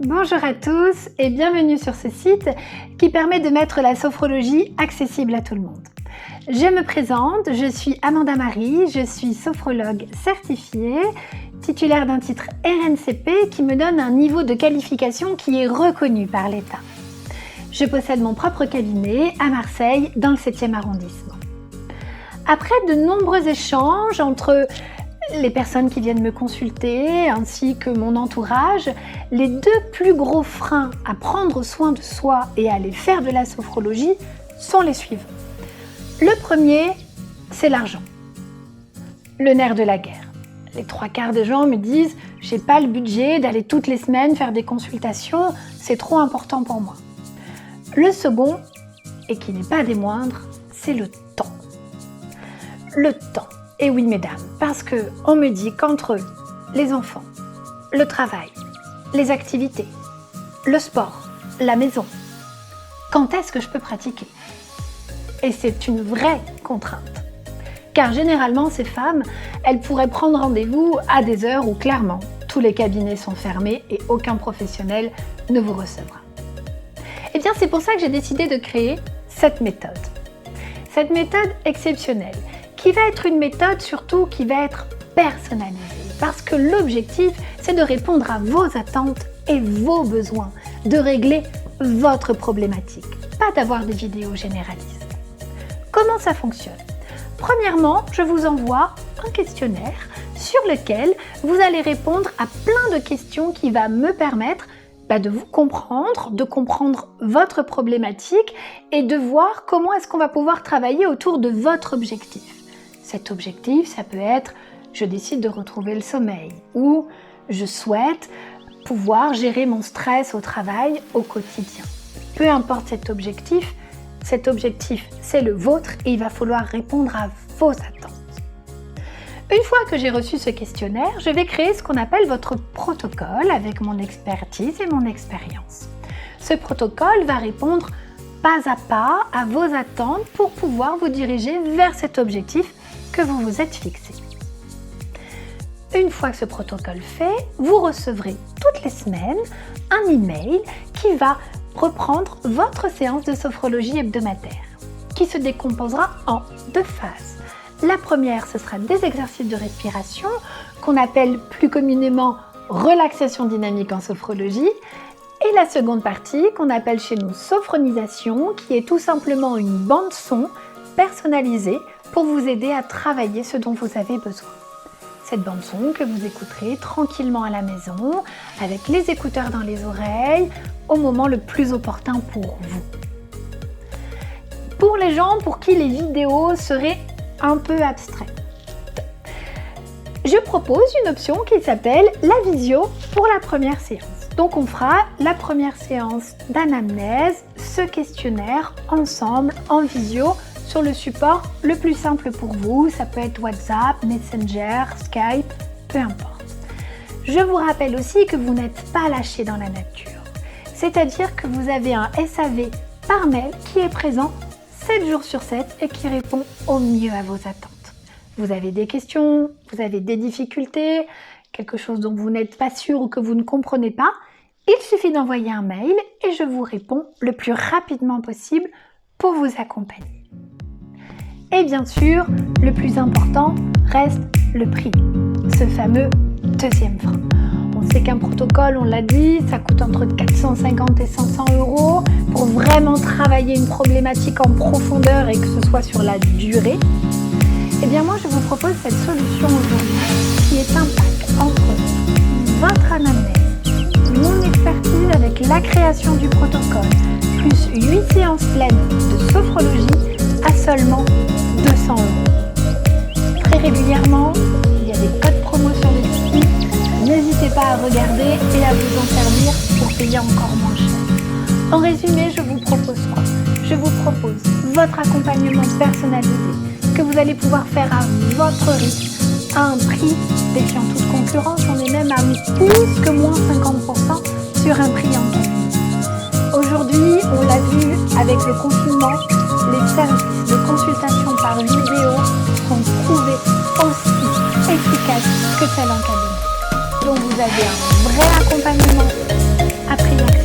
Bonjour à tous et bienvenue sur ce site qui permet de mettre la sophrologie accessible à tout le monde. Je me présente, je suis Amanda Marie, je suis sophrologue certifiée, titulaire d'un titre RNCP qui me donne un niveau de qualification qui est reconnu par l'État. Je possède mon propre cabinet à Marseille dans le 7e arrondissement. Après de nombreux échanges entre les personnes qui viennent me consulter ainsi que mon entourage, les deux plus gros freins à prendre soin de soi et à aller faire de la sophrologie sont les suivants. Le premier, c'est l'argent. Le nerf de la guerre. Les 3/4 des gens me disent « j'ai pas le budget d'aller toutes les semaines faire des consultations, c'est trop important pour moi ». Le second, et qui n'est pas des moindres, c'est le temps. Le temps. Et oui mesdames, parce qu'on me dit qu'entre les enfants, le travail, les activités, le sport, la maison, quand est-ce que je peux pratiquer ? Et c'est une vraie contrainte. Car généralement ces femmes, elles pourraient prendre rendez-vous à des heures où clairement tous les cabinets sont fermés et aucun professionnel ne vous recevra. Et bien c'est pour ça que j'ai décidé de créer cette méthode. Cette méthode exceptionnelle, qui va être une méthode surtout qui va être personnalisée. Parce que l'objectif, c'est de répondre à vos attentes et vos besoins, de régler votre problématique, pas d'avoir des vidéos généralistes. Comment ça fonctionne ? Premièrement, je vous envoie un questionnaire sur lequel vous allez répondre à plein de questions qui va me permettre de vous comprendre, de comprendre votre problématique et de voir comment est-ce qu'on va pouvoir travailler autour de votre objectif. Cet objectif, ça peut être « je décide de retrouver le sommeil » ou « je souhaite pouvoir gérer mon stress au travail au quotidien ». Peu importe cet objectif, c'est le vôtre et il va falloir répondre à vos attentes. Une fois que j'ai reçu ce questionnaire, je vais créer ce qu'on appelle votre protocole avec mon expertise et mon expérience. Ce protocole va répondre pas à pas à vos attentes pour pouvoir vous diriger vers cet objectif que vous vous êtes fixé. Une fois que ce protocole fait, vous recevrez toutes les semaines un email qui va reprendre votre séance de sophrologie hebdomadaire, qui se décomposera en 2 phases. La première, ce sera des exercices de respiration qu'on appelle plus communément relaxation dynamique en sophrologie, et la seconde partie qu'on appelle chez nous sophronisation, qui est tout simplement une bande son personnalisée pour vous aider à travailler ce dont vous avez besoin. Cette bande son que vous écouterez tranquillement à la maison, avec les écouteurs dans les oreilles, au moment le plus opportun pour vous. Pour les gens pour qui les vidéos seraient un peu abstraites, je propose une option qui s'appelle la visio pour la première séance. Donc on fera la première séance d'anamnèse, ce questionnaire ensemble en visio sur le support le plus simple pour vous. Ça peut être WhatsApp, Messenger, Skype, peu importe. Je vous rappelle aussi que vous n'êtes pas lâché dans la nature. C'est-à-dire que vous avez un SAV par mail qui est présent 7 jours sur 7 et qui répond au mieux à vos attentes. Vous avez des questions, vous avez des difficultés, quelque chose dont vous n'êtes pas sûr ou que vous ne comprenez pas, il suffit d'envoyer un mail et je vous réponds le plus rapidement possible pour vous accompagner. Et bien sûr, le plus important reste le prix, ce fameux deuxième frein. On sait qu'un protocole, on l'a dit, ça coûte entre 450 et 500 € pour vraiment travailler une problématique en profondeur et que ce soit sur la durée. Eh bien moi, je vous propose cette solution aujourd'hui qui est un pack entre votre anamnèse, mon expertise avec la création du protocole, plus 8 séances pleines de sophrologie à seulement 200 €. Très régulièrement, il y a des codes promo sur le site. N'hésitez pas à regarder et à vous en servir pour payer encore moins cher. En résumé, je vous propose quoi ? Je vous propose votre accompagnement personnalisé que vous allez pouvoir faire à votre rythme, à un prix défiant toute concurrence. On est même à plus que moins 50% sur un prix en cabinet. Aujourd'hui, on l'a vu avec le confinement, les services de consultation par vidéo sont prouvés aussi efficaces que celles en cabinet. Donc vous avez un vrai accompagnement à prix accessible.